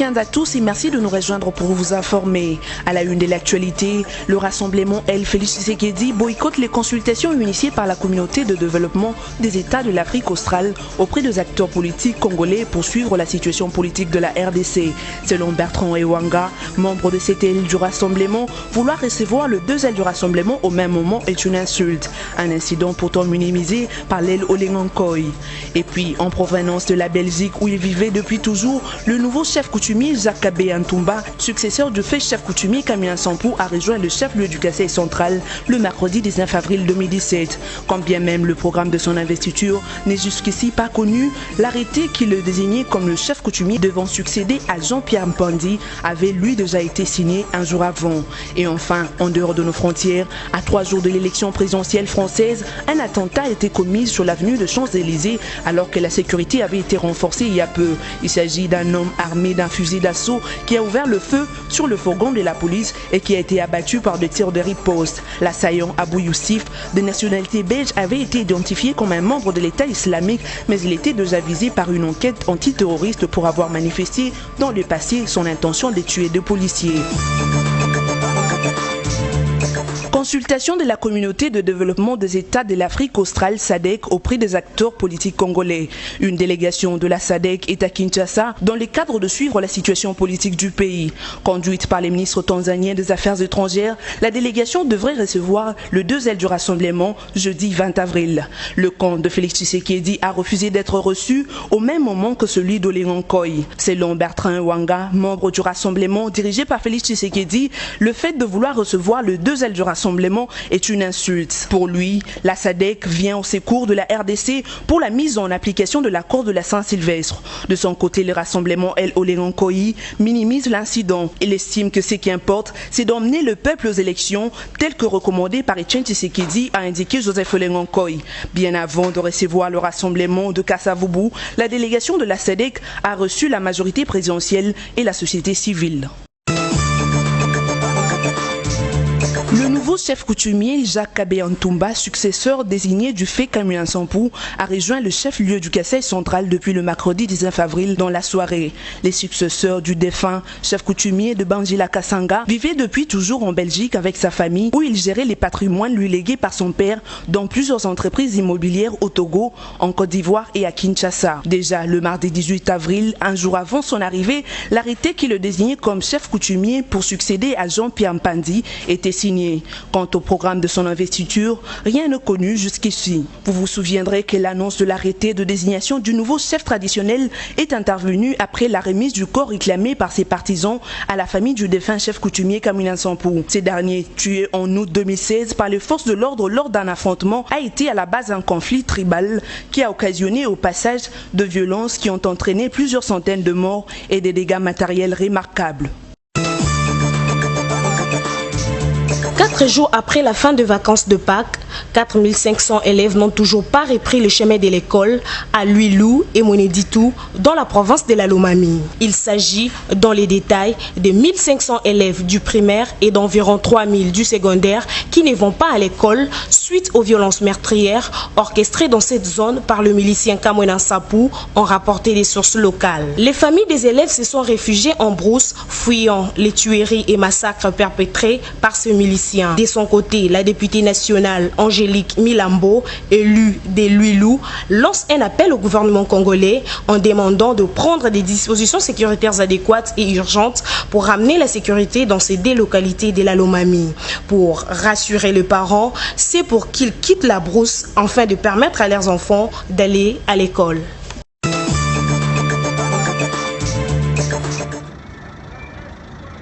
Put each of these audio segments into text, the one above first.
week-end à tous et merci de nous rejoindre pour vous informer. À la une de l'actualité, le rassemblement El Félix Tshisekedi boycotte les consultations initiées par la communauté de développement des États de l'Afrique australe auprès des acteurs politiques congolais pour suivre la situation politique de la RDC. Selon Bertrand Ewanga, membre de cette aile du rassemblement, vouloir recevoir le deux ailes du rassemblement au même moment est une insulte. Un incident pourtant minimisé par l'aile Olengankoy. Et puis, en provenance de la Belgique où il vivait depuis toujours, le nouveau chef coutumier Jacques Antumba, successeur du fait chef coutumier Kamien Sampou, a rejoint le chef-lieu du Kasaï central le mercredi 19 avril 2017. Quand bien même le programme de son investiture n'est jusqu'ici pas connu, l'arrêté qui le désignait comme le chef coutumier devant succéder à Jean-Pierre Mpandi avait lui déjà été signé un jour avant. Et enfin, en dehors de nos frontières, à 3 jours de l'élection présidentielle française, un attentat a été commis sur l'avenue de Champs-Élysées alors que la sécurité avait été renforcée il y a peu. Il s'agit d'un homme armé d'un fusil d'assaut qui a ouvert le feu sur le fourgon de la police et qui a été abattu par des tirs de riposte. L'assaillant Abou Youssif, de nationalité belge, avait été identifié comme un membre de l'État islamique, mais il était déjà visé par une enquête antiterroriste pour avoir manifesté dans le passé son intention de tuer 2 policiers. Consultation de la communauté de développement des États de l'Afrique australe SADC auprès des acteurs politiques congolais. Une délégation de la SADC est à Kinshasa dans le cadre de suivre la situation politique du pays. Conduite par les ministres tanzaniens des Affaires étrangères, la délégation devrait recevoir le deux ailes du rassemblement jeudi 20 avril. Le camp de Félix Tshisekedi a refusé d'être reçu au même moment que celui d'Olengankoy. Selon Bertrand Ewanga, membre du rassemblement dirigé par Félix Tshisekedi, le fait de vouloir recevoir le deux ailes du rassemblement est une insulte. Pour lui, la SADC vient au secours de la RDC pour la mise en application de l'accord de la Saint-Sylvestre. De son côté, le rassemblement El Olengankoy minimise l'incident. Il estime que ce qui importe, c'est d'emmener le peuple aux élections, tel que recommandé par Etienne Tshisekedi, a indiqué Joseph Olengankoy. Bien avant de recevoir le rassemblement de Kasavubu, la délégation de la SADC a reçu la majorité présidentielle et la société civile. Le nouveau chef coutumier Jacques Antumba, successeur désigné du fait Kamien Sampou, a rejoint le chef-lieu du Kasaï central depuis le mercredi 19 avril dans la soirée. Les successeurs du défunt chef coutumier de Banjila Kasanga vivaient depuis toujours en Belgique avec sa famille où il gérait les patrimoines lui légués par son père dans plusieurs entreprises immobilières au Togo, en Côte d'Ivoire et à Kinshasa. Déjà le mardi 18 avril, un jour avant son arrivée, l'arrêté qui le désignait comme chef coutumier pour succéder à Jean-Pierre Mpandi était signé. Quant au programme de son investiture, rien n'est connu jusqu'ici. Vous vous souviendrez que l'annonce de l'arrêté de désignation du nouveau chef traditionnel est intervenue après la remise du corps réclamé par ses partisans à la famille du défunt chef coutumier Kamien Sampou. Ces derniers, tués en août 2016 par les forces de l'ordre lors d'un affrontement, a été à la base d'un conflit tribal qui a occasionné au passage de violences qui ont entraîné plusieurs centaines de morts et des dégâts matériels remarquables. 4 jours après la fin de vacances de Pâques, 4500 élèves n'ont toujours pas repris le chemin de l'école à Luilou et Moneditou dans la province de la Lomami. Il s'agit, dans les détails, de 1500 élèves du primaire et d'environ 3000 du secondaire qui ne vont pas à l'école suite aux violences meurtrières orchestrées dans cette zone par le milicien Kamwena Sapou, ont rapporté des sources locales. Les familles des élèves se sont réfugiées en brousse, fuyant les tueries et massacres perpétrés par ce milicien. De son côté, la députée nationale Angélique Milambo, élue de Luilou, lance un appel au gouvernement congolais en demandant de prendre des dispositions sécuritaires adéquates et urgentes pour ramener la sécurité dans ces 2 localités de la Lomami. Pour rassurer les parents, c'est pour qu'ils quittent la brousse afin de permettre à leurs enfants d'aller à l'école.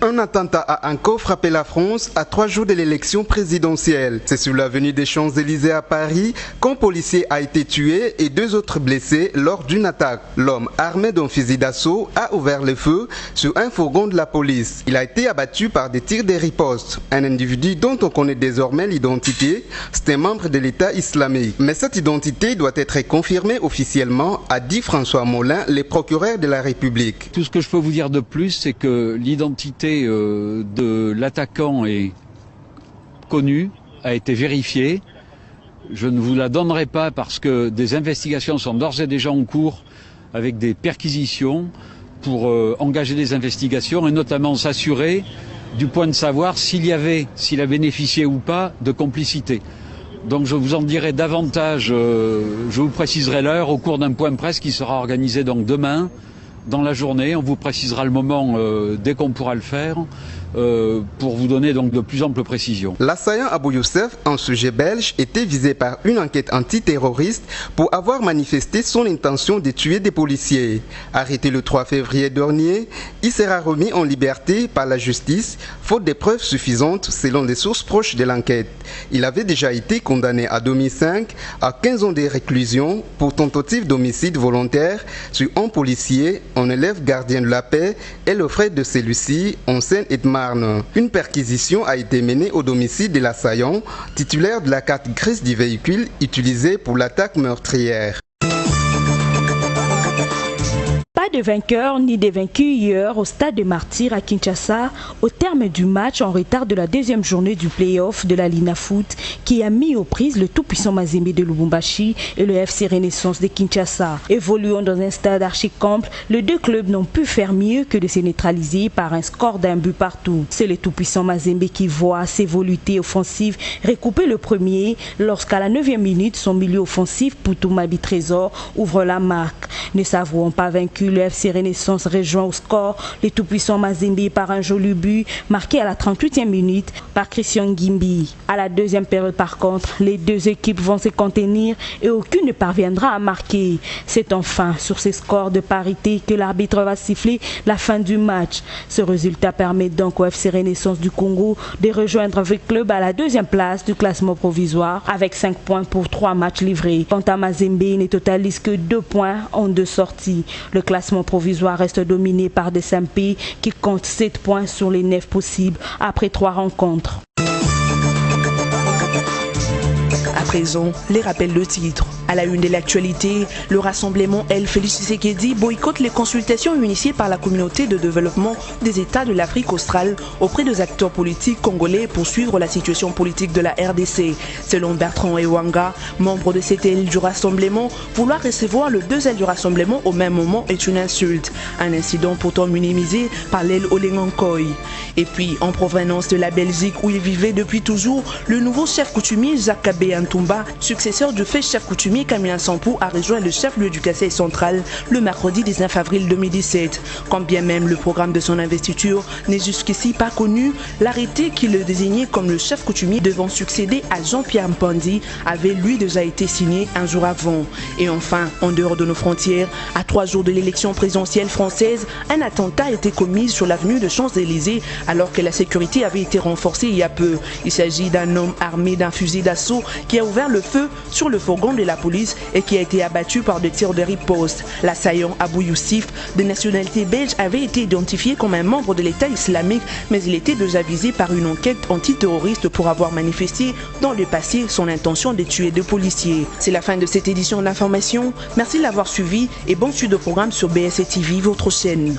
Un attentat a encore frappé la France à 3 jours de l'élection présidentielle. C'est sur l'avenue des Champs-Élysées à Paris qu'un policier a été tué et 2 autres blessés lors d'une attaque. L'homme armé d'un fusil d'assaut a ouvert le feu sur un fourgon de la police. Il a été abattu par des tirs de riposte. Un individu dont on connaît désormais l'identité, c'est un membre de l'État islamique. Mais cette identité doit être confirmée officiellement, a dit François Molin, le procureur de la République. Tout ce que je peux vous dire de plus, c'est que l'identité de l'attaquant est connue, a été vérifiée. Je ne vous la donnerai pas parce que des investigations sont d'ores et déjà en cours avec des perquisitions. pour engager des investigations et notamment s'assurer du point de savoir s'il a bénéficié ou pas de complicité. Donc je vous en dirai davantage, je vous préciserai l'heure au cours d'un point de presse qui sera organisé donc demain dans la journée. On vous précisera le moment dès qu'on pourra le faire. Pour vous donner donc de plus amples précisions. L'assaillant Abou Youssef, un sujet belge, était visé par une enquête antiterroriste pour avoir manifesté son intention de tuer des policiers. Arrêté le 3 février dernier, il sera remis en liberté par la justice, faute de preuves suffisantes selon les sources proches de l'enquête. Il avait déjà été condamné à 2005 à 15 ans de réclusion pour tentative d'homicide volontaire sur un policier, un élève gardien de la paix et le frère de celui-ci en Seine-et-Marne. Une perquisition a été menée au domicile de l'assaillant, titulaire de la carte grise du véhicule utilisé pour l'attaque meurtrière. Pas de vainqueur ni de vaincu hier au stade de Martyrs à Kinshasa au terme du match en retard de la deuxième journée du play-off de la Lina Foot qui a mis aux prises le tout-puissant Mazembe de Lubumbashi et le FC Renaissance de Kinshasa. Évoluant dans un stade archi-comble, les deux clubs n'ont pu faire mieux que de se neutraliser par un score d'un but partout. C'est le tout-puissant Mazembe qui voit ses volontés offensives recouper le premier lorsqu'à la 9e minute, son milieu offensif Poutou-Mabi Trésor ouvre la marque. Ne s'avouant pas vaincu, le FC Renaissance rejoint au score les tout-puissants Mazembe par un joli but marqué à la 38e minute par Christian Gimbi. À la deuxième période par contre, les deux équipes vont se contenir et aucune ne parviendra à marquer. C'est enfin sur ces scores de parité que l'arbitre va siffler la fin du match. Ce résultat permet donc au FC Renaissance du Congo de rejoindre le club à la deuxième place du classement provisoire avec 5 points pour 3 matchs livrés. Quant à Mazembe, il ne totalise que 2 points en 2 sorties. Le classement provisoire reste dominé par des SMP qui comptent 7 points sur les 9 possibles après 3 rencontres. À présent, les rappels de titre. À la une de l'actualité, le rassemblement El Félix Tshisekedi boycotte les consultations initiées par la communauté de développement des États de l'Afrique australe auprès des acteurs politiques congolais pour suivre la situation politique de la RDC. Selon Bertrand Ewanga, membre de cette aile du rassemblement, vouloir recevoir le 2 ailes du rassemblement au même moment est une insulte. Un incident pourtant minimisé par l'aile Olengankoy. Et puis, en provenance de la Belgique où il vivait depuis toujours, le nouveau chef coutumier Jacques Antumba, successeur du fait chef coutumier Kamina Sampou, a rejoint le chef-lieu du Kasaï central le mercredi 19 avril 2017. Quand bien même le programme de son investiture n'est jusqu'ici pas connu, l'arrêté qui le désignait comme le chef coutumier devant succéder à Jean-Pierre Mpandi avait lui déjà été signé un jour avant. Et enfin, en dehors de nos frontières, à 3 jours de l'élection présidentielle française, un attentat a été commis sur l'avenue de Champs-Élysées alors que la sécurité avait été renforcée il y a peu. Il s'agit d'un homme armé d'un fusil d'assaut qui a ouvert le feu sur le fourgon de la police et qui a été abattu par des tirs de riposte. L'assaillant Abou Youssef, de nationalité belge, avait été identifié comme un membre de l'État islamique, mais il était déjà visé par une enquête antiterroriste pour avoir manifesté dans le passé son intention de tuer 2 policiers. C'est la fin de cette édition d'information. Merci de l'avoir suivi et bon suite de programme sur BSC TV, votre chaîne.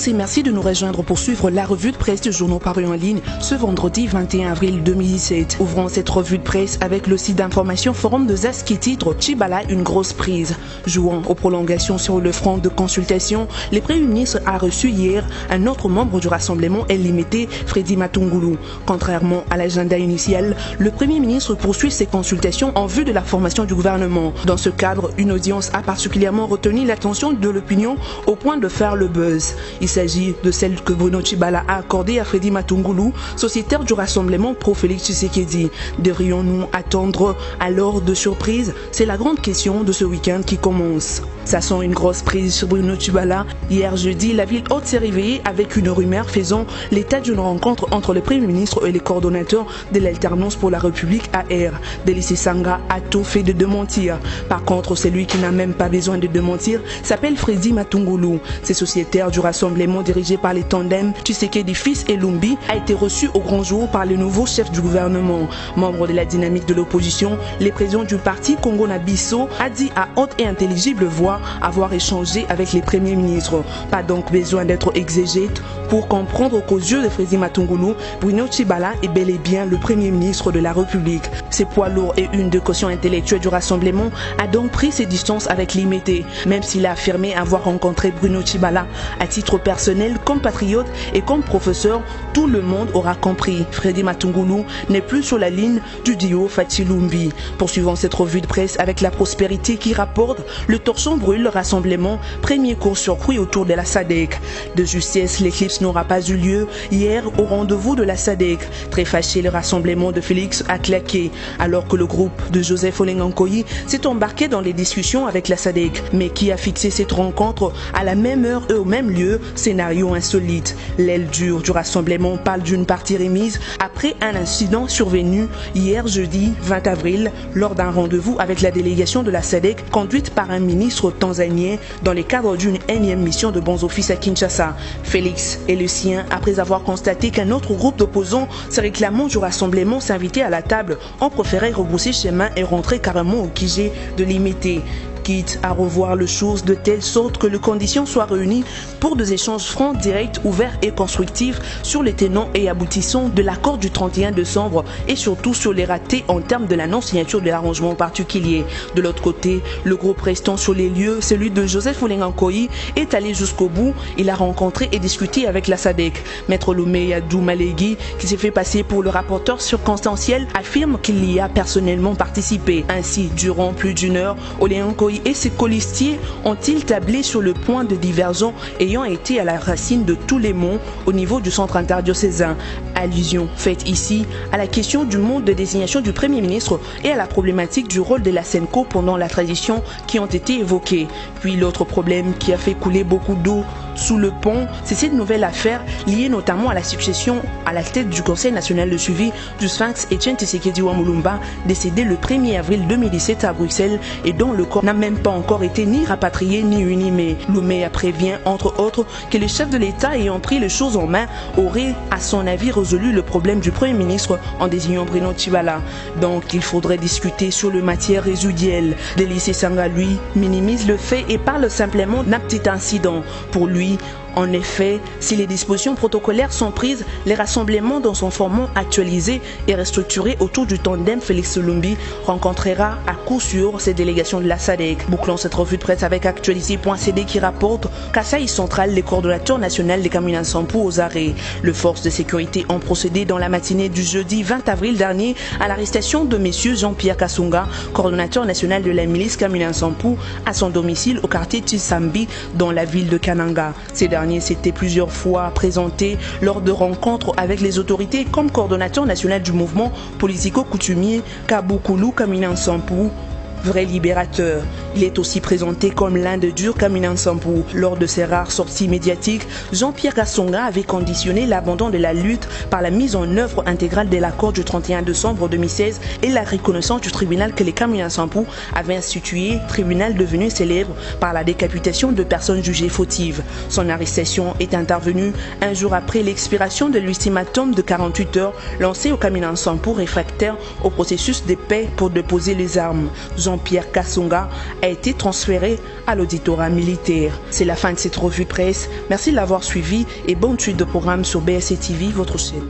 Et merci de nous rejoindre pour suivre la revue de presse du journal paru en ligne ce vendredi 21 avril 2017. Ouvrons cette revue de presse avec le site d'information Forum de Zas qui titre Tchibala une grosse prise. Jouant aux prolongations sur le front de consultation, le Premier ministre a reçu hier un autre membre du rassemblement limité, Freddy Matungulu. Contrairement à l'agenda initial, le Premier ministre poursuit ses consultations en vue de la formation du gouvernement. Dans ce cadre, une audience a particulièrement retenu l'attention de l'opinion au point de faire le buzz. Il s'agit de celle que Bruno Tchibala a accordée à Freddy Matungulu, sociétaire du rassemblement pro-Félix Tshisekedi. Devrions-nous attendre alors de surprise? C'est la grande question de ce week-end qui commence. Ça sent une grosse prise sur Bruno Tshibala. Hier jeudi, la ville haute s'est réveillée avec une rumeur faisant l'état d'une rencontre entre le Premier ministre et les coordonnateurs de l'Alternance pour la République AR. Délicé Sanga a tout fait de démentir. Par contre, celui qui n'a même pas besoin de démentir s'appelle Freddy Matungulu. C'est sociétaire du rassemblement dirigé par les tandems Tshisekedi Fils et Lumbi a été reçu au grand jour par le nouveau chef du gouvernement. Membre de la dynamique de l'opposition, le président du parti Congo Nabiso a dit à haute et intelligible voix avoir échangé avec les premiers ministres. Pas donc besoin d'être exégète pour comprendre qu'aux yeux de Freddy Matungulu, Bruno Tshibala est bel et bien le premier ministre de la République. Ses poids lourds et une de caution intellectuelle du rassemblement a donc pris ses distances avec l'imité, même s'il a affirmé avoir rencontré Bruno Tshibala à titre personnel, comme patriote et comme professeur. Tout le monde aura compris. Freddy Matungulu n'est plus sur la ligne du duo Fatih Lumbi. Poursuivant cette revue de presse avec la prospérité qui rapporte, le torchon brûle le rassemblement, premier court-circuit autour de la SADC. De justesse, l'éclipse n'aura pas eu lieu hier au rendez-vous de la SADC. Très fâché, le rassemblement de Félix a claqué, alors que le groupe de Joseph Olengankoyi s'est embarqué dans les discussions avec la SADC. Mais qui a fixé cette rencontre à la même heure et au même lieu? Scénario insolite. L'aile dure du rassemblement parle d'une partie remise après un incident survenu hier jeudi 20 avril lors d'un rendez-vous avec la délégation de la SADC conduite par un ministre tanzanien dans le cadre d'une énième mission de bons offices à Kinshasa. Félix et le sien, après avoir constaté qu'un autre groupe d'opposants se réclamant du rassemblement s'invitait à la table, ont préféré rebrousser chemin et rentrer carrément au QG de l'imité. Quitte à revoir les choses de telle sorte que les conditions soient réunies pour des échanges francs, directs, ouverts et constructifs sur les tenants et aboutissants de l'accord du 31 décembre et surtout sur les ratés en termes de la non-signature de l'arrangement particulier. De l'autre côté, le groupe restant sur les lieux, celui de Joseph Olengankoyi, est allé jusqu'au bout. Il a rencontré et discuté avec la SADC. Maître Lumé Adou Malégui, qui s'est fait passer pour le rapporteur circonstanciel, affirme qu'il y a personnellement participé. Ainsi, durant plus d'une heure, Olengankoyi et ses colistiers ont-ils tablé sur le point de divergence ayant été à la racine de tous les maux au niveau du centre interdiocésain. Allusion faite ici à la question du mode de désignation du Premier ministre et à la problématique du rôle de la SENCO pendant la transition qui ont été évoqués. Puis l'autre problème qui a fait couler beaucoup d'eau sous le pont, c'est cette nouvelle affaire liée notamment à la succession à la tête du Conseil national de suivi du Sphinx Etienne Tshisekedi Wamulumba, décédé le 1er avril 2017 à Bruxelles et dont le corps n'a même pas encore été ni rapatrié ni inhumé. Lumé prévient entre autres que le chef de l'État ayant pris les choses en main aurait à son avis résolu le problème du Premier ministre en désignant Bruno Tshibala. Donc il faudrait discuter sur le matière résiduelle. Délicé Sanga lui minimise le fait et parle simplement d'un petit incident. Pour lui, en effet, si les dispositions protocolaires sont prises, les rassemblements dans son format actualisé et restructuré autour du tandem Félix Lumbi rencontrera à coup sûr ces délégations de la SADC. Bouclons cette revue de presse avec actualité.cd qui rapporte qu'Assai Central, les coordonnateurs nationaux des Kamina Nsapu aux arrêts. Les forces de sécurité ont procédé dans la matinée du jeudi 20 avril dernier à l'arrestation de M. Jean-Pierre Kasonga, coordonnateur national de la milice Kamina Nsapu, à son domicile au quartier Tshisambi dans la ville de Kananga. Ces derniers s'était plusieurs fois présenté lors de rencontres avec les autorités comme coordonnateur national du mouvement politico-coutumier Kabukulu Kamina Nsapu, vrai libérateur. Il est aussi présenté comme l'un de dur Kamina Nsapu. Lors de ses rares sorties médiatiques, Jean-Pierre Kasonga avait conditionné l'abandon de la lutte par la mise en œuvre intégrale de l'accord du 31 décembre 2016 et la reconnaissance du tribunal que les Kamina Nsapu avaient institué, tribunal devenu célèbre par la décapitation de personnes jugées fautives. Son arrestation est intervenue un jour après l'expiration de l'ultimatum de 48 heures lancé aux Kamina Nsapu réfractaires au processus de paix pour déposer les armes. Jean-Pierre Kasonga a été transféré à l'auditorat militaire. C'est la fin de cette revue de presse. Merci de l'avoir suivi et bonne suite de programme sur BSC TV, votre chaîne.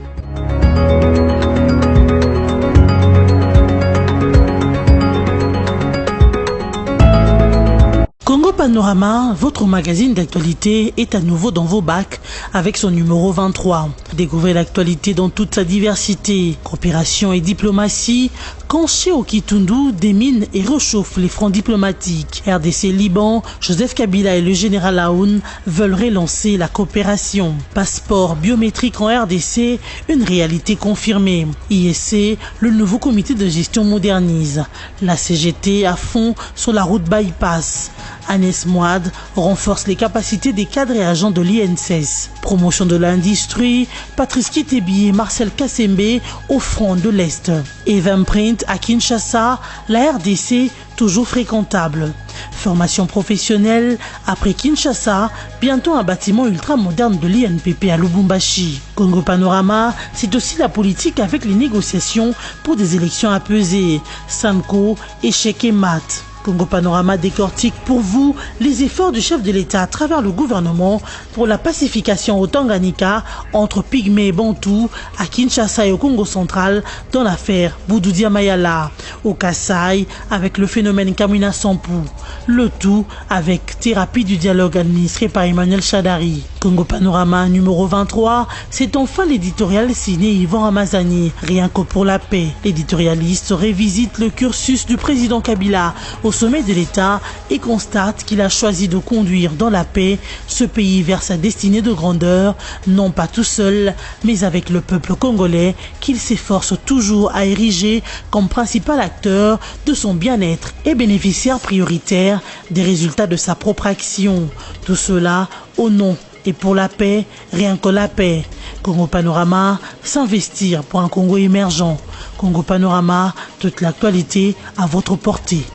Congo Panorama, votre magazine d'actualité, est à nouveau dans vos bacs avec son numéro 23. Découvrez l'actualité dans toute sa diversité. Coopération et diplomatie. Kanché au Kitundu démine et réchauffe les fronts diplomatiques. RDC Liban, Joseph Kabila et le général Aoun veulent relancer la coopération. Passeport biométrique en RDC, une réalité confirmée. ISC, le nouveau comité de gestion modernise. La CGT à fond sur la route bypass. Agnès Moad renforce les capacités des cadres et agents de l'INSS. Promotion de l'industrie, Patrice Kitebi et Marcel Kassembe au front de l'Est. Eventprint à Kinshasa, la RDC toujours fréquentable. Formation professionnelle, après Kinshasa, bientôt un bâtiment ultra-moderne de l'INPP à Lubumbashi. Congo Panorama, c'est aussi la politique avec les négociations pour des élections apaisées. Sanko, échec et mat. Congo Panorama décortique pour vous les efforts du chef de l'État à travers le gouvernement pour la pacification au Tanganyika entre Pygmées et Bantous à Kinshasa et au Congo central dans l'affaire Boudoudia Mayala. Au Kasaï avec le phénomène Kamina Sampou. Le tout avec thérapie du dialogue administré par Emmanuel Chadari. Congo Panorama numéro 23, c'est enfin l'éditorial signé Yvan Ramazani, rien que pour la paix. L'éditorialiste révisite le cursus du président Kabila au sommet de l'État et constate qu'il a choisi de conduire dans la paix ce pays vers sa destinée de grandeur, non pas tout seul, mais avec le peuple congolais qu'il s'efforce toujours à ériger comme principal acteur de son bien-être et bénéficiaire prioritaire des résultats de sa propre action. Tout cela au nom et pour la paix, rien que la paix. Congo Panorama, s'investir pour un Congo émergent. Congo Panorama, toute l'actualité à votre portée.